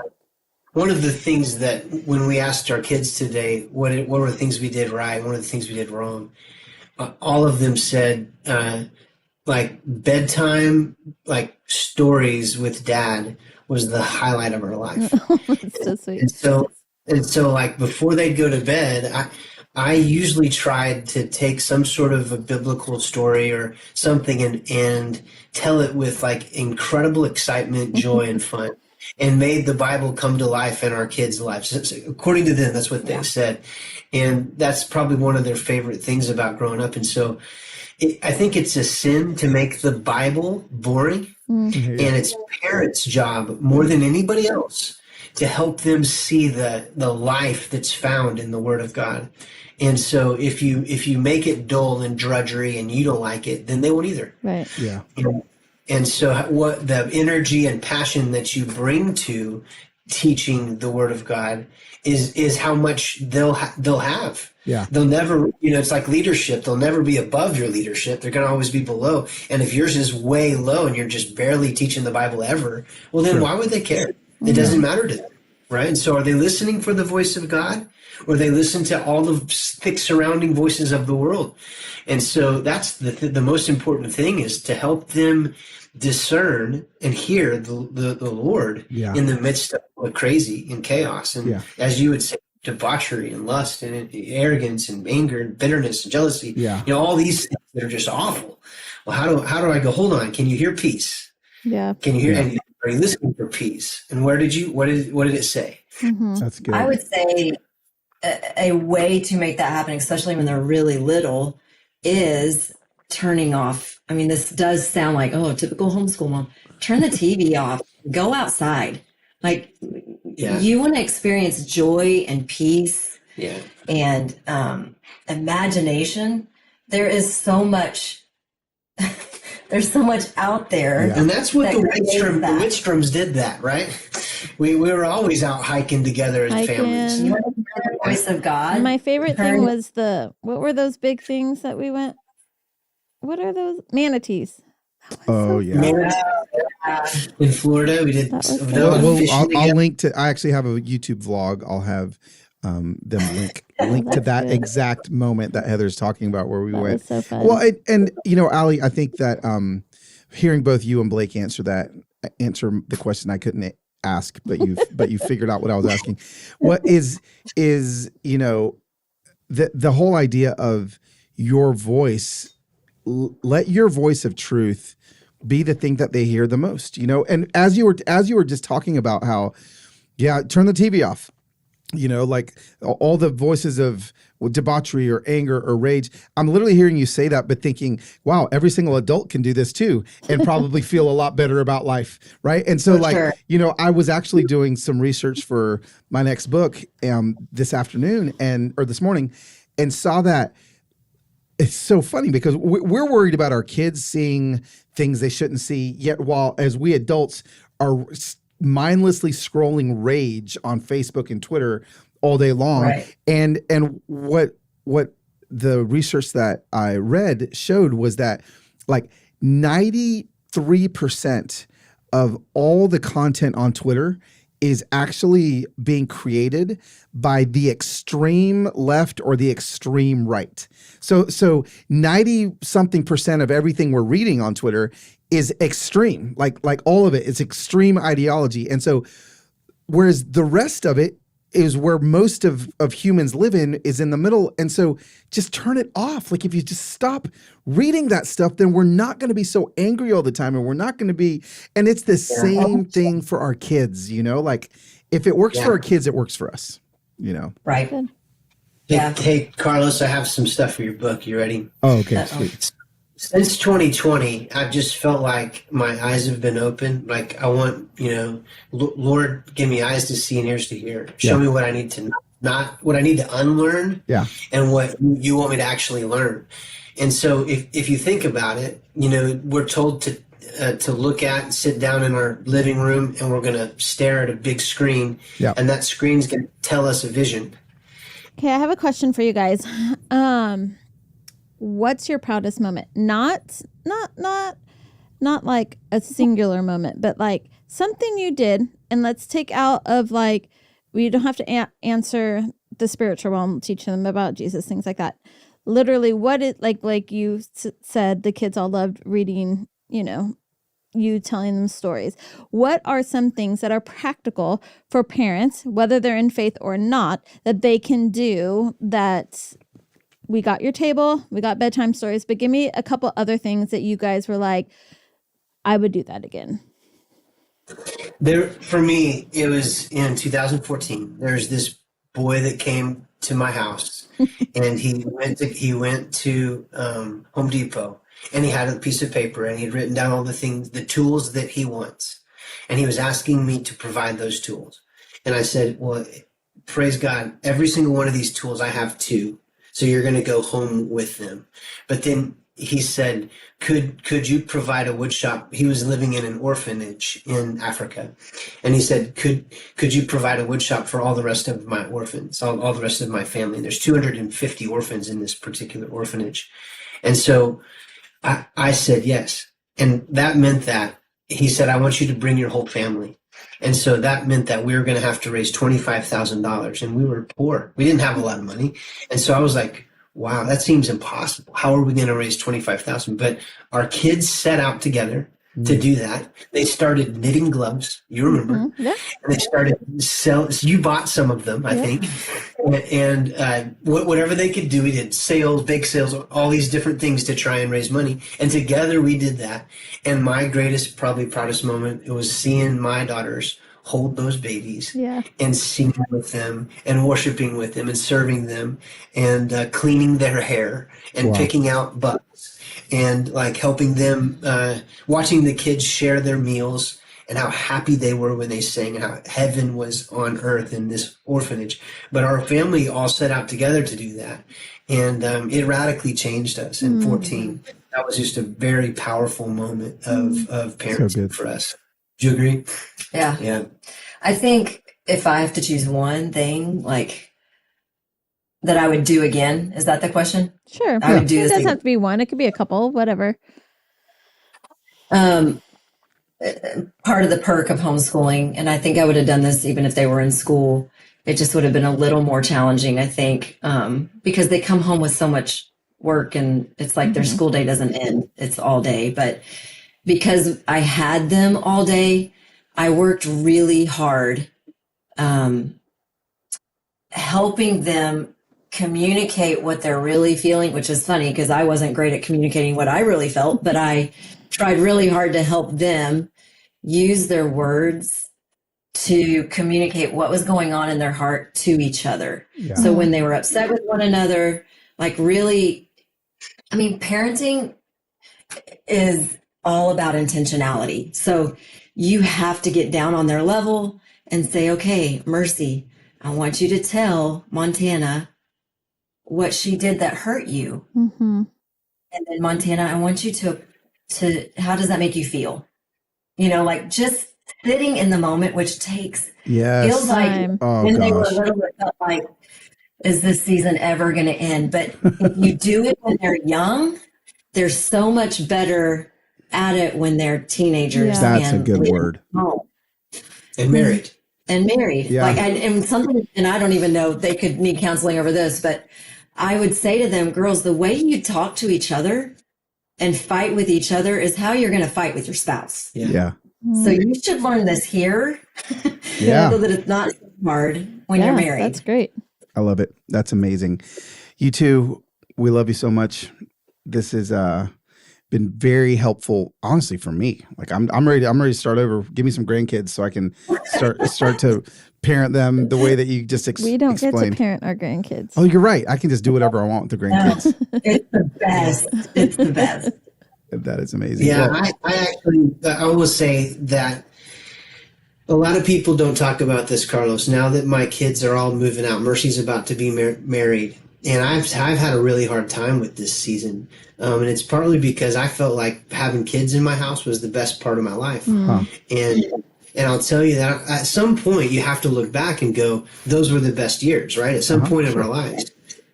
Speaker 4: One of the things that when we asked our kids today, what were the things we did right, one of the things we did wrong, all of them said, like bedtime, like stories with dad was the highlight of our life.
Speaker 2: That's so sweet.
Speaker 4: And so like before they'd go to bed, I usually tried to take some sort of a biblical story or something and tell it with like incredible excitement, joy, and fun. And made the Bible come to life in our kids' lives. So according to them, that's what they said. And that's probably one of their favorite things about growing up. And so I think it's a sin to make the Bible boring. Mm-hmm. And it's parents' job more than anybody else to help them see the life that's found in the Word of God. And so if you make it dull and drudgery and you don't like it, then they won't either.
Speaker 2: Right.
Speaker 1: Yeah.
Speaker 4: And so what the energy and passion that you bring to teaching the Word of God is how much they'll have.
Speaker 1: Yeah.
Speaker 4: They'll never, it's like leadership. They'll never be above your leadership. They're going to always be below. And if yours is way low and you're just barely teaching the Bible ever, well, then why would they care? It doesn't matter to them, right? And so are they listening for the voice of God? Or they listen to all the thick surrounding voices of the world? And so that's the most important thing, is to help them discern and hear the Lord in the midst of crazy and chaos. And as you would say, debauchery and lust and arrogance and anger and bitterness and jealousy, all these things that are just awful. Well, how do I go, hold on, can you hear peace?
Speaker 2: Yeah.
Speaker 4: Can you hear, and are you listening for peace? And what did it say?
Speaker 2: Mm-hmm.
Speaker 1: That's good.
Speaker 3: I would say a way to make that happen, especially when they're really little, is turning off. I mean, this does sound like, a typical homeschool mom. Turn the TV off. Go outside. Like, you want to experience joy and peace and imagination. There is so much. There's so much out there.
Speaker 4: And that's what the Wickstroms did that, right? We were always out hiking together as families.
Speaker 3: You want to hear the voice of God?
Speaker 2: My favorite thing was what were those big things that we went? What are those? Manatees.
Speaker 1: Oh,
Speaker 4: yeah. In Florida, we did.
Speaker 1: I'll link to, I actually have a YouTube vlog. I'll have them link to that exact moment that Heather's talking about where we went.
Speaker 2: Was so fun.
Speaker 1: Well, and Allie, I think that hearing both you and Blake answer the question I couldn't ask, but you figured out what I was asking. What is the whole idea of your voice? Let your voice of truth be the thing that they hear the most, And as you were just talking about how, yeah, turn the TV off, like all the voices of debauchery or anger or rage. I'm literally hearing you say that, but thinking, wow, every single adult can do this too and probably feel a lot better about life. Right. And so
Speaker 3: Sure.
Speaker 1: I was actually doing some research for my next book this afternoon or this morning, and saw that it's so funny because we're worried about our kids seeing things they shouldn't see, yet while as we adults are mindlessly scrolling rage on Facebook and Twitter all day long.
Speaker 3: Right.
Speaker 1: And what the research that I read showed was that like 93% of all the content on Twitter is actually being created by the extreme left or the extreme right. So 90 something percent of everything we're reading on Twitter is extreme, like all of it is extreme ideology. And so, whereas the rest of it is where most of humans live is in the middle. And so just turn it off. Like if you just stop reading that stuff, then we're not going to be so angry all the time, and we're not going to be, and it's the same thing for our kids, like if it works for our kids, it works for us,
Speaker 3: Right.
Speaker 4: Hey, Carlos, I have some stuff for your book. You ready?
Speaker 1: Oh, okay. Sweet.
Speaker 4: Since 2020, I've just felt like my eyes have been open. Like I want, Lord, give me eyes to see and ears to hear. Show me what I need to not what I need to unlearn.
Speaker 1: Yeah.
Speaker 4: And what you want me to actually learn. And so if you think about it, we're told to look at and sit down in our living room, and we're going to stare at a big screen.
Speaker 1: Yeah.
Speaker 4: And that screen's going to tell us a vision.
Speaker 2: Okay, I have a question for you guys. What's your proudest moment? Not like a singular moment, but like something you did. And let's take out of like, we don't have to answer the spiritual realm, teaching them about Jesus, things like that. Literally, what it like you said, the kids all loved reading, you telling them stories. What are some things that are practical for parents, whether they're in faith or not, that they can do that? We got your table, we got bedtime stories, but give me a couple other things that you guys were like, I would do that again.
Speaker 4: For me, it was in 2014. There's this boy that came to my house, and he went to Home Depot, and he had a piece of paper, and he'd written down all the tools that he wants, and he was asking me to provide those tools. And I said, well, praise God, every single one of these tools, I have two. So you're going to go home with them. But then he said, could you provide a wood shop? He was living in an orphanage in Africa. And he said, could you provide a wood shop for all the rest of my orphans, all the rest of my family? There's 250 orphans in this particular orphanage. And so I said yes. And that meant that he said, I want you to bring your whole family. And so that meant that we were going to have to raise $25,000, and we were poor. We didn't have a lot of money. And so I was like, wow, that seems impossible. How are we going to raise $25,000? But our kids set out together to do that. They started knitting gloves. You remember?
Speaker 2: Mm-hmm. Yeah.
Speaker 4: And they started selling. You bought some of them, I think. And whatever they could do, we did sales, bake sales, all these different things to try and raise money. And together we did that. And my probably proudest moment, it was seeing my daughters hold those babies and singing with them and worshiping with them and serving them and cleaning their hair and picking out bugs and like helping them, watching the kids share their meals and how happy they were when they sang and how heaven was on earth in this orphanage. But our family all set out together to do that. And it radically changed us in 14. That was just a very powerful moment of parenting for us. Do you agree?
Speaker 3: Yeah.
Speaker 4: Yeah.
Speaker 3: I think if I have to choose one thing, like that I would do again, is that the question?
Speaker 2: Sure.
Speaker 3: I would do
Speaker 2: It
Speaker 3: this
Speaker 2: doesn't have to be one. It could be a couple, whatever.
Speaker 3: part of the perk of homeschooling, and I think I would have done this even if they were in school, it just would have been a little more challenging, I think, because they come home with so much work and it's like their school day doesn't end. It's all day. But because I had them all day, I worked really hard helping them communicate what they're really feeling, which is funny because I wasn't great at communicating what I really felt, but I tried really hard to help them use their words to communicate what was going on in their heart to each other.
Speaker 1: Yeah.
Speaker 3: So when they were upset with one another, like really, I mean, parenting is all about intentionality. So you have to get down on their level and say, okay, Mercy, I want you to tell Montana what she did that hurt you.
Speaker 2: Mm-hmm.
Speaker 3: And then Montana, I want you to how does that make you feel? You know, like just sitting in the moment, which takes, feels like when they were little, it felt like, is this season ever going to end? But if you do it when they're young, they're so much better at it when they're teenagers.
Speaker 2: Yeah.
Speaker 1: That's a good word.
Speaker 4: And married.
Speaker 3: And married.
Speaker 1: Yeah.
Speaker 3: Like, and something, and I don't even know, they could need counseling over this, but I would say to them, girls, the way you talk to each other and fight with each other is how you're going to fight with your spouse.
Speaker 1: Yeah.
Speaker 3: So you should learn this here
Speaker 1: Yeah.
Speaker 3: so that it's not so hard when you're married.
Speaker 2: That's great.
Speaker 1: I love it. That's amazing. You two, we love you so much. This has been very helpful, honestly, for me. Like I'm ready to start over. Give me some grandkids so I can start to parent them the way that you just explained.
Speaker 2: We don't get to parent our grandkids.
Speaker 1: Oh, you're right. I can just do whatever I want with the grandkids.
Speaker 3: It's the best. It's the best.
Speaker 1: That is amazing.
Speaker 4: Yeah,
Speaker 1: Well,
Speaker 4: I will say that a lot of people don't talk about this, Carlos. Now that my kids are all moving out, Mercy's about to be married, and I've had a really hard time with this season, and it's partly because I felt like having kids in my house was the best part of my life, and I'll tell you that at some point you have to look back and go, those were the best years, right? At some point in our lives.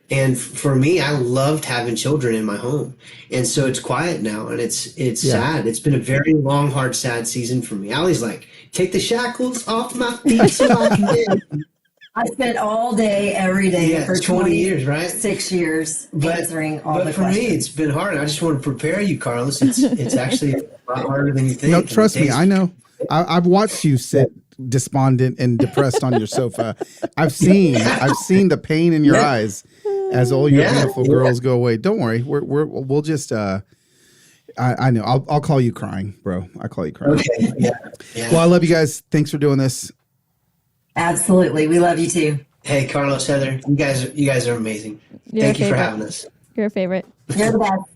Speaker 4: And for me, I loved having children in my home. And so it's quiet now, and it's sad. It's been a very long, hard, sad season for me. Allie's like, take the shackles off my feet so I can live.
Speaker 3: I spent all day, every day for
Speaker 4: 20 years, right?
Speaker 3: 6 years answering all the
Speaker 4: questions. But for me, it's been hard. I just want to prepare you, Carlos. It's actually a lot harder than you think.
Speaker 1: No, trust me. I know. I've watched you sit despondent and depressed on your sofa. I've seen the pain in your eyes as all your beautiful girls go away. Don't worry. We'll just I know. I'll call you crying, bro. I'll call you crying.
Speaker 4: Okay. Yeah.
Speaker 1: Well, I love you guys. Thanks for doing this.
Speaker 3: Absolutely. We love you too.
Speaker 4: Hey, Carlos, Heather, you guys are amazing.
Speaker 2: You're
Speaker 4: Thank you for
Speaker 2: favorite.
Speaker 4: having us.
Speaker 2: You're a favorite.
Speaker 3: You're the best.